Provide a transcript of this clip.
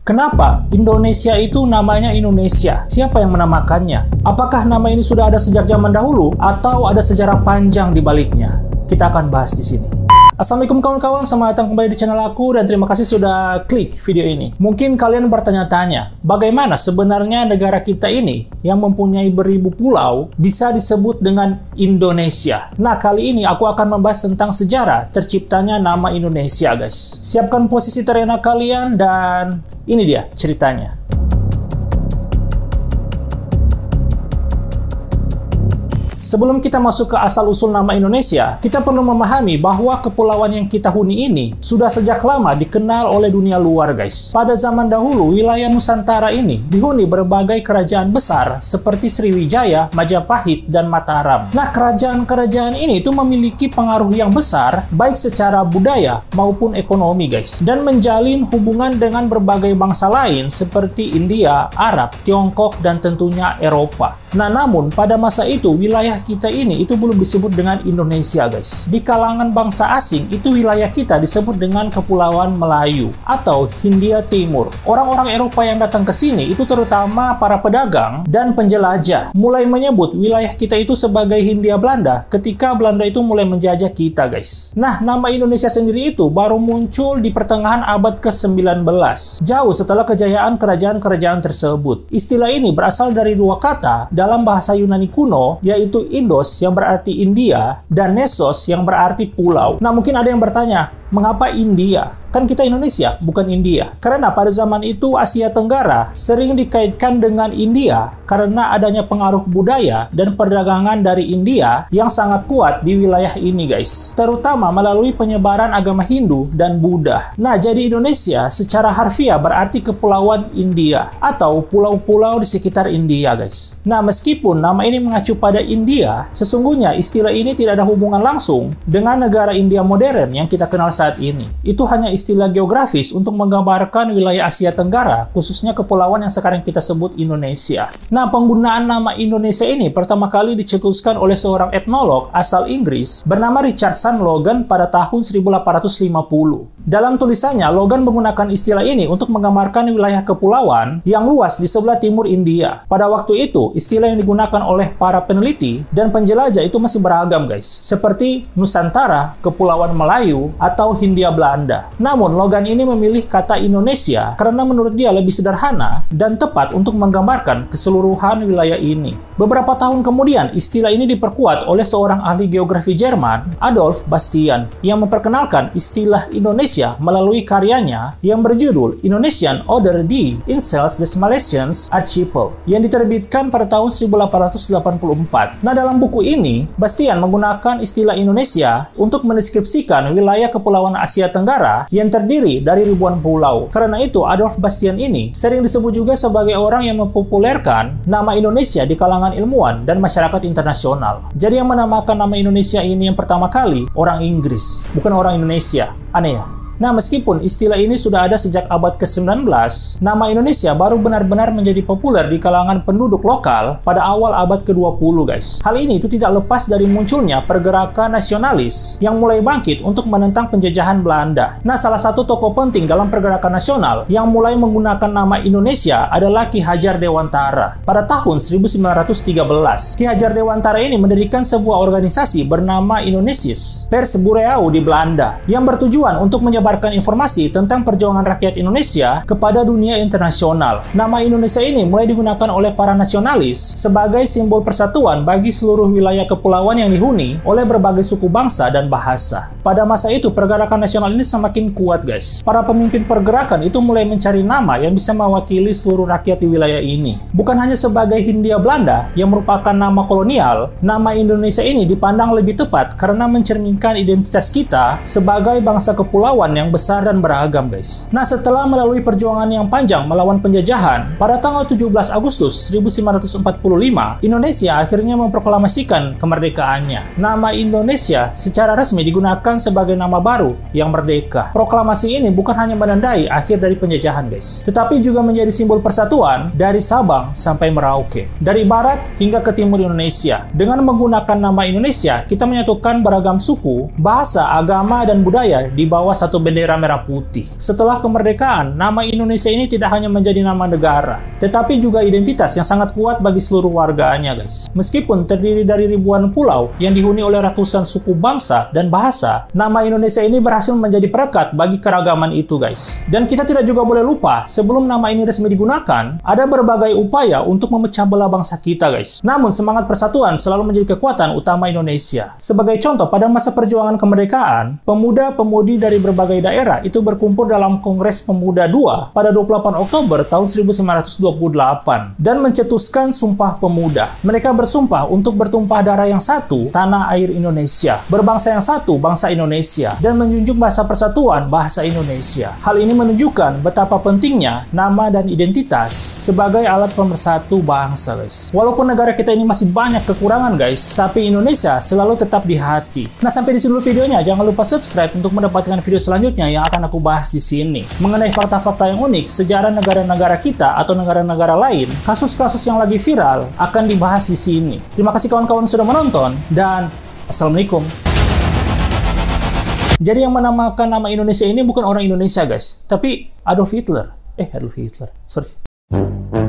Kenapa Indonesia itu namanya Indonesia? Siapa yang menamakannya? Apakah nama ini sudah ada sejak zaman dahulu atau ada sejarah panjang di baliknya? Kita akan bahas di sini. Assalamualaikum kawan-kawan, selamat datang kembali di channel aku dan terima kasih sudah klik video ini. Mungkin kalian bertanya-tanya, bagaimana sebenarnya negara kita ini yang mempunyai beribu pulau bisa disebut dengan Indonesia? Nah, kali ini aku akan membahas tentang sejarah terciptanya nama Indonesia, guys. Siapkan posisi terenak kalian dan ini dia ceritanya. Sebelum kita masuk ke asal-usul nama Indonesia, kita perlu memahami bahwa kepulauan yang kita huni ini sudah sejak lama dikenal oleh dunia luar, guys. Pada zaman dahulu, wilayah Nusantara ini dihuni berbagai kerajaan besar seperti Sriwijaya, Majapahit, dan Mataram. Nah, kerajaan-kerajaan ini itu memiliki pengaruh yang besar baik secara budaya maupun ekonomi, guys, dan menjalin hubungan dengan berbagai bangsa lain seperti India, Arab, Tiongkok, dan tentunya Eropa. Nah, namun pada masa itu wilayah kita ini itu belum disebut dengan Indonesia, guys. Di kalangan bangsa asing itu wilayah kita disebut dengan Kepulauan Melayu atau Hindia Timur. Orang-orang Eropa yang datang ke sini itu terutama para pedagang dan penjelajah mulai menyebut wilayah kita itu sebagai Hindia Belanda ketika Belanda itu mulai menjajah kita, guys. Nah, nama Indonesia sendiri itu baru muncul di pertengahan abad ke-19, jauh setelah kejayaan kerajaan-kerajaan tersebut. Istilah ini berasal dari dua kata dalam bahasa Yunani kuno, yaitu Indos yang berarti India dan Nesos yang berarti pulau. Nah, mungkin ada yang bertanya, mengapa India? Kan kita Indonesia, bukan India. Karena pada zaman itu Asia Tenggara sering dikaitkan dengan India karena adanya pengaruh budaya dan perdagangan dari India yang sangat kuat di wilayah ini, guys. Terutama melalui penyebaran agama Hindu dan Buddha. Nah, jadi Indonesia secara harfiah berarti Kepulauan India atau pulau-pulau di sekitar India, guys. Nah, meskipun nama ini mengacu pada India, sesungguhnya istilah ini tidak ada hubungan langsung dengan negara India modern yang kita kenal saat ini. Itu hanya istilah geografis untuk menggambarkan wilayah Asia Tenggara, khususnya kepulauan yang sekarang kita sebut Indonesia. Nah, penggunaan nama Indonesia ini pertama kali dicetuskan oleh seorang etnolog asal Inggris bernama Richardson Logan pada tahun 1850. Dalam tulisannya, Logan menggunakan istilah ini untuk menggambarkan wilayah kepulauan yang luas di sebelah timur India. Pada waktu itu, istilah yang digunakan oleh para peneliti dan penjelajah itu masih beragam, guys, seperti Nusantara, Kepulauan Melayu, atau Hindia Belanda. Namun, Logan ini memilih kata Indonesia karena menurut dia lebih sederhana dan tepat untuk menggambarkan keseluruhan wilayah ini. Beberapa tahun kemudian, istilah ini diperkuat oleh seorang ahli geografi Jerman, Adolf Bastian, yang memperkenalkan istilah Indonesia melalui karyanya yang berjudul Indonesian oder die Insels des Malaysians Archipel, yang diterbitkan pada tahun 1884. Nah, dalam buku ini, Bastian menggunakan istilah Indonesia untuk mendeskripsikan wilayah kepulauan Asia Tenggara yang terdiri dari ribuan pulau. Karena itu, Adolf Bastian ini sering disebut juga sebagai orang yang mempopulerkan nama Indonesia di kalangan ilmuwan dan masyarakat internasional. Jadi yang menamakan nama Indonesia ini yang pertama kali orang Inggris, bukan orang Indonesia. Aneh ya? Nah, meskipun istilah ini sudah ada sejak abad ke-19, nama Indonesia baru benar-benar menjadi populer di kalangan penduduk lokal pada awal abad ke-20, guys. Hal ini itu tidak lepas dari munculnya pergerakan nasionalis yang mulai bangkit untuk menentang penjajahan Belanda. Nah, salah satu tokoh penting dalam pergerakan nasional yang mulai menggunakan nama Indonesia adalah Ki Hajar Dewantara. Pada tahun 1913, Ki Hajar Dewantara ini mendirikan sebuah organisasi bernama Indonesisch Pers Bureau di Belanda yang bertujuan untuk menyebarkan informasi tentang perjuangan rakyat Indonesia kepada dunia internasional. Nama Indonesia ini mulai digunakan oleh para nasionalis sebagai simbol persatuan bagi seluruh wilayah kepulauan yang dihuni oleh berbagai suku bangsa dan bahasa. Pada masa itu, pergerakan nasional ini semakin kuat, guys. Para pemimpin pergerakan itu mulai mencari nama yang bisa mewakili seluruh rakyat di wilayah ini. Bukan hanya sebagai Hindia Belanda yang merupakan nama kolonial, nama Indonesia ini dipandang lebih tepat karena mencerminkan identitas kita sebagai bangsa kepulauan yang besar dan beragam, guys. Nah, setelah melalui perjuangan yang panjang melawan penjajahan, pada tanggal 17 Agustus 1945, Indonesia akhirnya memproklamasikan kemerdekaannya. Nama Indonesia secara resmi digunakan sebagai nama baru yang merdeka. Proklamasi ini bukan hanya menandai akhir dari penjajahan, guys, tetapi juga menjadi simbol persatuan dari Sabang sampai Merauke, dari barat hingga ke timur Indonesia. Dengan menggunakan nama Indonesia, kita menyatukan beragam suku, bahasa, agama, dan budaya di bawah satu bendera merah putih. Setelah kemerdekaan, nama Indonesia ini tidak hanya menjadi nama negara, tetapi juga identitas yang sangat kuat bagi seluruh warganya, guys. Meskipun terdiri dari ribuan pulau yang dihuni oleh ratusan suku bangsa dan bahasa, nama Indonesia ini berhasil menjadi perekat bagi keragaman itu, guys. Dan kita tidak juga boleh lupa, sebelum nama ini resmi digunakan, ada berbagai upaya untuk memecah belah bangsa kita, guys. Namun, semangat persatuan selalu menjadi kekuatan utama Indonesia. Sebagai contoh, pada masa perjuangan kemerdekaan, pemuda-pemudi dari berbagai daerah itu berkumpul dalam Kongres Pemuda II pada 28 Oktober tahun 1928 dan mencetuskan Sumpah Pemuda. Mereka bersumpah untuk bertumpah darah yang satu, tanah air Indonesia, berbangsa yang satu, bangsa Indonesia, dan menjunjung bahasa persatuan, bahasa Indonesia. Hal ini menunjukkan betapa pentingnya nama dan identitas sebagai alat pemersatu bangsa, guys. Walaupun negara kita ini masih banyak kekurangan, guys, tapi Indonesia selalu tetap di hati. Nah, sampai di sini dulu videonya. Jangan lupa subscribe untuk mendapatkan video selanjutnya yang akan aku bahas di sini mengenai fakta-fakta yang unik, sejarah negara-negara kita atau negara-negara lain, kasus-kasus yang lagi viral akan dibahas di sini. Terima kasih kawan-kawan sudah menonton dan assalamualaikum. Jadi yang menamakan nama Indonesia ini bukan orang Indonesia, guys, tapi Adolf Hitler. Sorry.